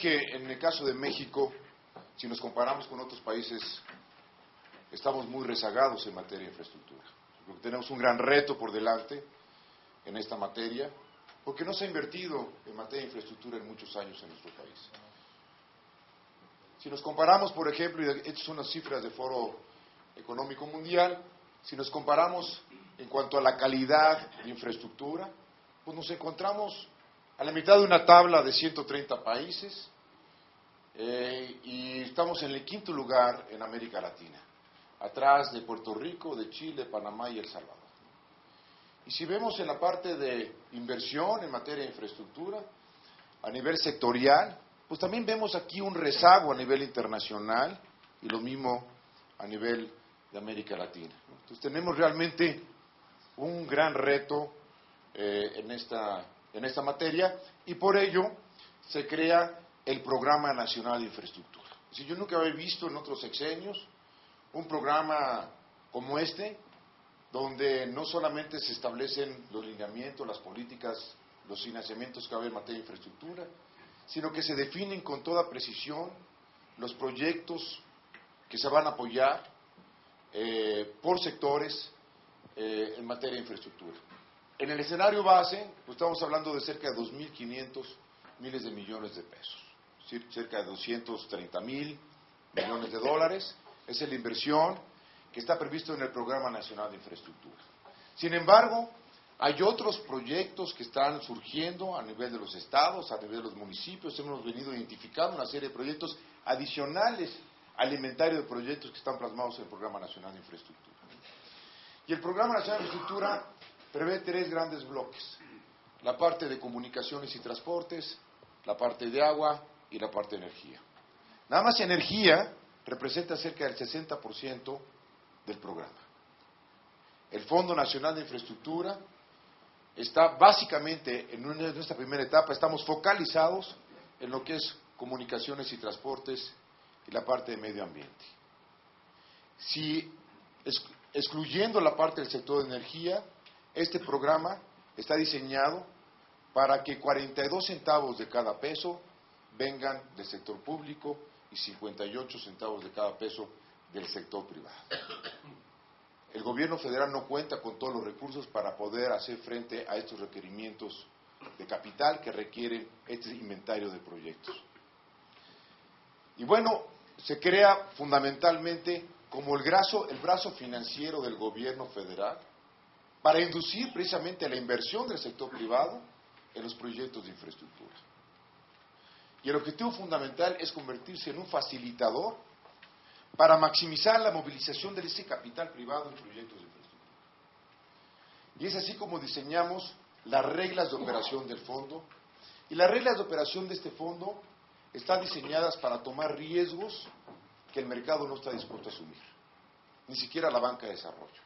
que en el caso de México, si nos comparamos con otros países, estamos muy rezagados en materia de infraestructura. Creo que tenemos un gran reto por delante en esta materia, porque no se ha invertido en materia de infraestructura en muchos años en nuestro país. Si nos comparamos, por ejemplo, y estas son las cifras del Foro Económico Mundial, si nos comparamos en cuanto a la calidad de infraestructura, pues nos encontramos a la mitad de una tabla de 130 países y estamos en el quinto lugar en América Latina, atrás de Puerto Rico, de Chile, Panamá y El Salvador. Y si vemos en la parte de inversión en materia de infraestructura, a nivel sectorial, pues también vemos aquí un rezago a nivel internacional y lo mismo a nivel de América Latina. Entonces tenemos realmente un gran reto en esta materia y por ello se crea el Programa Nacional de Infraestructura. Si yo nunca había visto en otros sexenios un programa como este, donde no solamente se establecen los lineamientos, las políticas, los financiamientos que va a haber en materia de infraestructura, sino que se definen con toda precisión los proyectos que se van a apoyar por sectores en materia de infraestructura. En el escenario base, pues estamos hablando de cerca de 2.500 miles de millones de pesos, es decir, cerca de 230.000 millones de dólares. Esa es la inversión que está previsto en el Programa Nacional de Infraestructura. Sin embargo, hay otros proyectos que están surgiendo a nivel de los estados, a nivel de los municipios. Hemos venido identificando una serie de proyectos adicionales al inventario de proyectos que están plasmados en el Programa Nacional de Infraestructura. Y el Programa Nacional de Infraestructura prevé 3 grandes bloques: la parte de comunicaciones y transportes, la parte de agua y la parte de energía. Nada más energía representa cerca del 60% del programa. El Fondo Nacional de Infraestructura está básicamente en esta primera etapa, estamos focalizados en lo que es comunicaciones y transportes y la parte de medio ambiente. Si excluyendo la parte del sector de energía, este programa está diseñado para que 42 centavos de cada peso vengan del sector público y 58 centavos de cada peso del sector privado. El gobierno federal no cuenta con todos los recursos para poder hacer frente a estos requerimientos de capital que requieren este inventario de proyectos. Y bueno, se crea fundamentalmente como el brazo financiero del gobierno federal para inducir precisamente la inversión del sector privado en los proyectos de infraestructura. Y el objetivo fundamental es convertirse en un facilitador para maximizar la movilización de ese capital privado en proyectos de infraestructura. Y es así como diseñamos las reglas de operación del fondo. Y las reglas de operación de este fondo están diseñadas para tomar riesgos que el mercado no está dispuesto a asumir, ni siquiera la banca de desarrollo.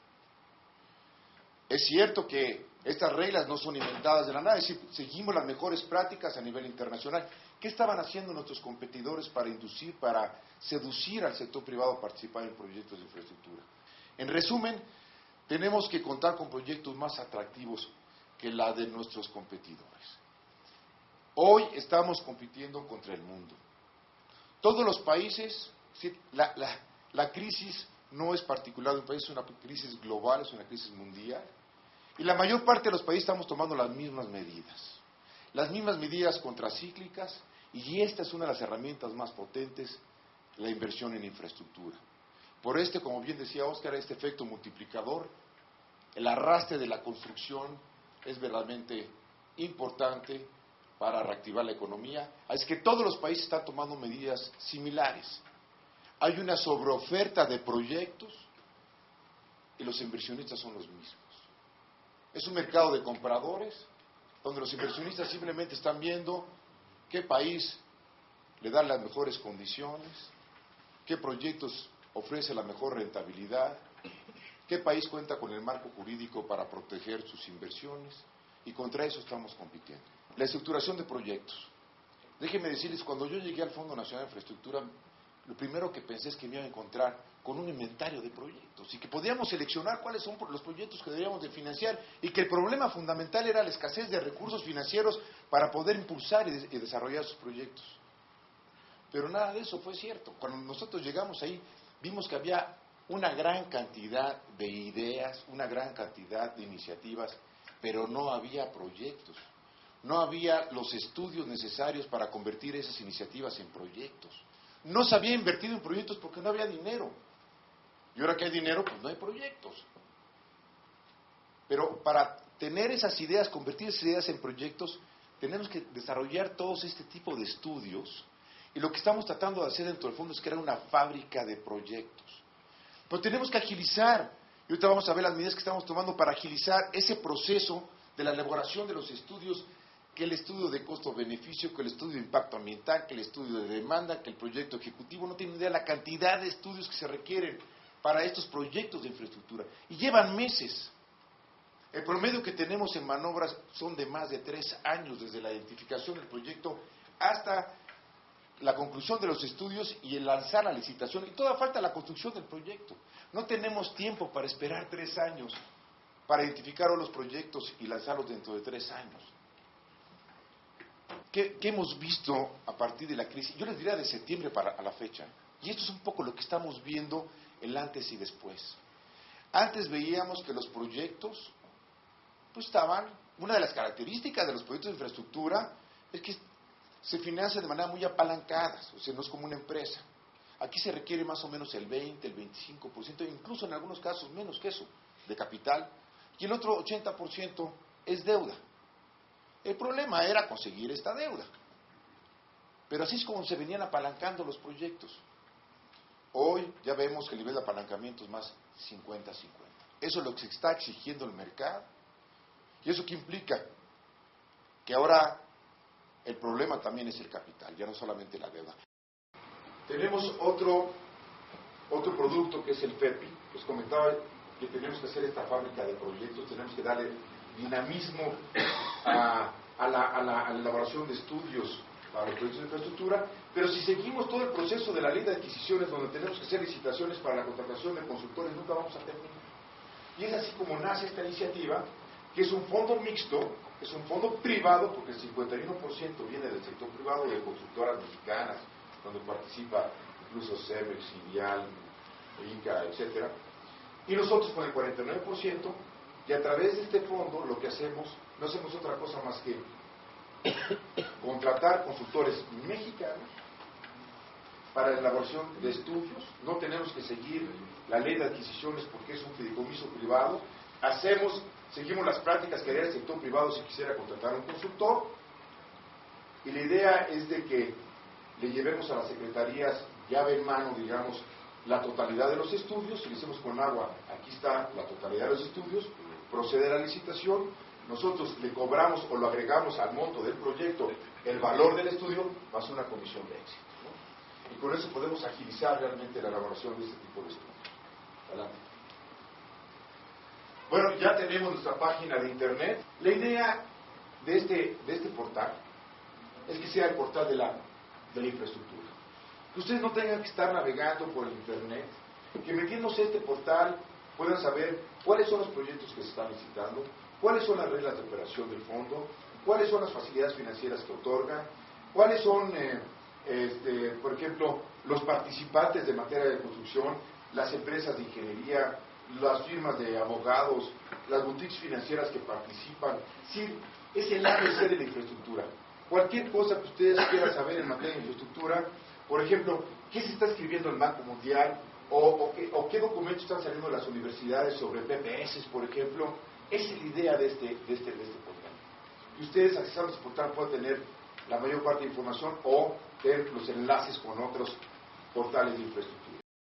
Es cierto que estas reglas no son inventadas de la nada, es decir, seguimos las mejores prácticas a nivel internacional. ¿Qué estaban haciendo nuestros competidores para inducir, para seducir al sector privado a participar en proyectos de infraestructura? En resumen, tenemos que contar con proyectos más atractivos que la de nuestros competidores. Hoy estamos compitiendo contra el mundo. Todos los países, la crisis no es particular de un país, es una crisis global, es una crisis mundial. Y la mayor parte de los países estamos tomando las mismas medidas contracíclicas, y esta es una de las herramientas más potentes, la inversión en infraestructura. Por como bien decía Óscar, este efecto multiplicador, el arrastre de la construcción es verdaderamente importante para reactivar la economía. Es que todos los países están tomando medidas similares. Hay una sobreoferta de proyectos y los inversionistas son los mismos. Es un mercado de compradores donde los inversionistas simplemente están viendo qué país le da las mejores condiciones, qué proyectos ofrece la mejor rentabilidad, qué país cuenta con el marco jurídico para proteger sus inversiones, y contra eso estamos compitiendo. La estructuración de proyectos. Déjenme decirles, cuando yo llegué al Fondo Nacional de Infraestructura, lo primero que pensé es que me iba a encontrar con un inventario de proyectos y que podíamos seleccionar cuáles son los proyectos que deberíamos de financiar, y que el problema fundamental era la escasez de recursos financieros para poder impulsar y desarrollar esos proyectos. Pero nada de eso fue cierto. Cuando nosotros llegamos ahí, vimos que había una gran cantidad de ideas, una gran cantidad de iniciativas, pero no había proyectos. No había los estudios necesarios para convertir esas iniciativas en proyectos. No se había invertido en proyectos porque no había dinero. Y ahora que hay dinero, pues no hay proyectos. Pero para tener esas ideas, convertir esas ideas en proyectos, tenemos que desarrollar todos este tipo de estudios. Y lo que estamos tratando de hacer dentro del fondo es crear una fábrica de proyectos. Pero tenemos que agilizar. Y ahorita vamos a ver las medidas que estamos tomando para agilizar ese proceso de la elaboración de los estudios, que el estudio de costo-beneficio, que el estudio de impacto ambiental, que el estudio de demanda, que el proyecto ejecutivo. No tienen idea de la cantidad de estudios que se requieren para estos proyectos de infraestructura. Y llevan meses. El promedio que tenemos en manobras son de más de 3 años, desde la identificación del proyecto hasta la conclusión de los estudios y el lanzar la licitación. Y toda falta la construcción del proyecto. No tenemos tiempo para esperar 3 años para identificar los proyectos y lanzarlos dentro de 3 años. ¿Qué hemos visto a partir de la crisis? Yo les diría de septiembre a la fecha. Y esto es un poco lo que estamos viendo el antes y después. Antes veíamos que los proyectos, pues estaban, una de las características de los proyectos de infraestructura es que se financian de manera muy apalancada, o sea, no es como una empresa. Aquí se requiere más o menos el 20, el 25%, incluso en algunos casos menos que eso, de capital, y el otro 80% es deuda. El problema era conseguir esta deuda. Pero así es como se venían apalancando los proyectos. Hoy ya vemos que el nivel de apalancamiento es más 50-50. Eso es lo que se está exigiendo el mercado. ¿Y eso qué implica? Que ahora el problema también es el capital, ya no solamente la deuda. Tenemos otro producto que es el FEPI. Les comentaba que tenemos que hacer esta fábrica de proyectos, tenemos que darle dinamismo a la elaboración de estudios para los proyectos de infraestructura, pero si seguimos todo el proceso de la ley de adquisiciones, donde tenemos que hacer licitaciones para la contratación de consultores, nunca vamos a terminar. Y es así como nace esta iniciativa, que es un fondo mixto, es un fondo privado, porque el 51% viene del sector privado, de constructoras mexicanas, donde participa incluso Cemex, Ideal, ICA, etcétera, y nosotros con el 49%, y a través de este fondo lo que hacemos, no hacemos otra cosa más que contratar consultores mexicanos para la elaboración de estudios. No tenemos que seguir la ley de adquisiciones porque es un fideicomiso privado. Seguimos las prácticas que haría el sector privado si quisiera contratar a un consultor, y la idea es de que le llevemos a las secretarías llave en mano, digamos, la totalidad de los estudios. Si le decimos con agua, aquí está la totalidad de los estudios, procede a la licitación, nosotros le cobramos o lo agregamos al monto del proyecto el valor del estudio más una comisión de éxito, ¿no? Y con eso podemos agilizar realmente la elaboración de este tipo de estudios. Adelante. Bueno, ya tenemos nuestra página de internet. La idea de este portal es que sea el portal de la infraestructura. Que ustedes no tengan que estar navegando por el internet, que metiéndose a este portal puedan saber cuáles son los proyectos que se están licitando, cuáles son las reglas de operación del fondo, cuáles son las facilidades financieras que otorgan, cuáles son, por ejemplo, los participantes de materia de construcción, las empresas de ingeniería, las firmas de abogados, las boutiques financieras que participan. Sí, es el ABC de la infraestructura. Cualquier cosa que ustedes quieran saber en materia de infraestructura, por ejemplo, ¿qué se está escribiendo el Banco Mundial? ¿O qué documentos están saliendo de las universidades sobre PPS, por ejemplo? Esa es la idea de este portal. Y ustedes, accesando a este portal, pueden tener la mayor parte de información o tener los enlaces con otros portales de infraestructura.